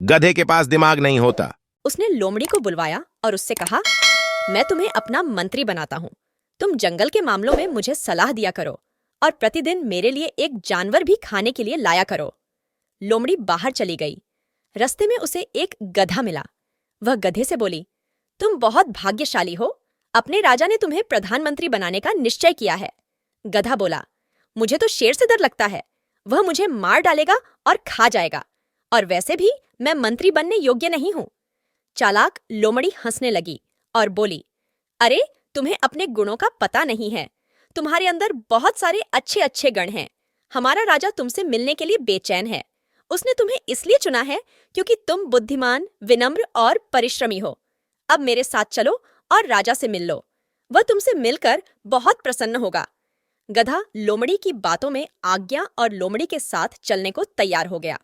गधे के पास दिमाग नहीं होता। उसने लोमड़ी को बुलवाया और उससे कहा, मैं तुम्हें अपना मंत्री बनाता हूँ। तुम जंगल के मामलों में मुझे सलाह दिया करो और प्रतिदिन मेरे लिए एक जानवर भी खाने के लिए लाया करो। लोमड़ी बाहर चली गई। रास्ते में उसे एक गधा मिला। वह गधे से बोली, तुम बहुत भाग्यशाली हो। अपने राजा ने तुम्हें प्रधानमंत्री बनाने का निश्चय किया है। गधा बोला, मुझे तो शेर से डर लगता है। वह मुझे मार डालेगा और खा जाएगा, और वैसे भी मैं मंत्री बनने योग्य नहीं हूँ। चालाक लोमड़ी हंसने लगी और बोली, अरे तुम्हें अपने गुणों का पता नहीं है। तुम्हारे अंदर बहुत सारे अच्छे अच्छे गण हैं। हमारा राजा तुमसे मिलने के लिए बेचैन है। उसने तुम्हें इसलिए चुना है क्योंकि तुम बुद्धिमान, विनम्र और परिश्रमी हो। अब मेरे साथ चलो और राजा से मिल लो। वह तुमसे मिलकर बहुत प्रसन्न होगा। गधा लोमड़ी की बातों में आज्ञा और लोमड़ी के साथ चलने को तैयार हो गया।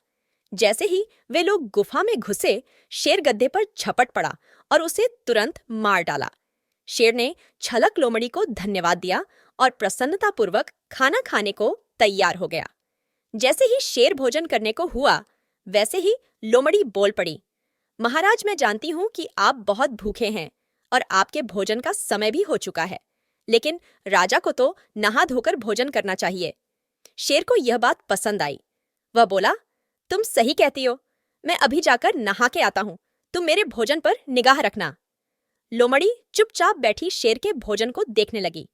जैसे ही वे लोग गुफा में घुसे, शेर गद्दे पर झपट पड़ा और उसे तुरंत मार डाला। शेर ने छलक लोमड़ी को धन्यवाद दिया और प्रसन्नतापूर्वक खाना खाने को तैयार हो गया। जैसे ही शेर भोजन करने को हुआ, वैसे ही लोमड़ी बोल पड़ी, महाराज, मैं जानती हूँ कि आप बहुत भूखे हैं और आपके भोजन का समय भी हो चुका है, लेकिन राजा को तो नहा धोकर भोजन करना चाहिए। शेर को यह बात पसंद आई। वह बोला, तुम सही कहती हो। मैं अभी जाकर नहा के आता हूँ। तुम मेरे भोजन पर निगाह रखना। लोमड़ी चुपचाप बैठी शेर के भोजन को देखने लगी।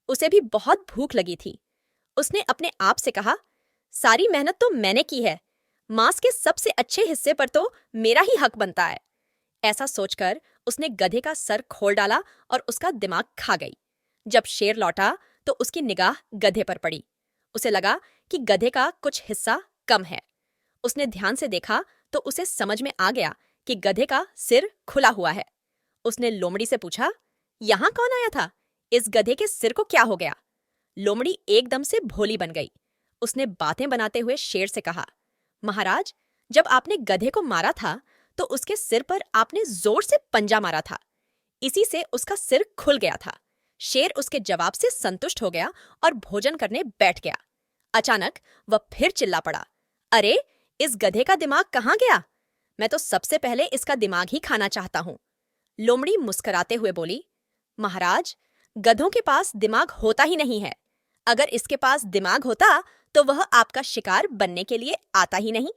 उसे भी बहुत भूख लगी थी। उसने अपने आप से कहा, सारी मेहनत तो मैंने की है। मांस के सबसे अच्छे हिस्से पर तो मेरा ही हक बनता है। ऐसा सोचकर उसने गधे का सर खोल डाला और उसका दिमाग खा गई। जब शेर लौटा तो उसकी निगाह गधे पर पड़ी। उसे लगा कि गधे का कुछ हिस्सा कम है। उसने ध्यान से देखा तो उसे समझ में आ गया कि गधे का सिर खुला हुआ है। उसने लोमड़ी से पूछा, यहाँ कौन आया था? इस गधे के सिर को क्या हो गया? लोमड़ी एकदम से भोली बन गई। उसने बातें बनाते हुए शेर से कहा, महाराज, जब आपने गधे को मारा था तो उसके सिर पर आपने जोर से पंजा मारा था। इसी से उसका सिर खुल गया था। शेर उसके जवाब से संतुष्ट हो गया और भोजन करने बैठ गया। अचानक वह फिर चिल्ला पड़ा, अरे इस गधे का दिमाग कहाँ गया? मैं तो सबसे पहले इसका दिमाग ही खाना चाहता हूँ। लोमड़ी मुस्कुराते हुए बोली, महाराज, गधों के पास दिमाग होता ही नहीं है। अगर इसके पास दिमाग होता तो वह आपका शिकार बनने के लिए आता ही नहीं।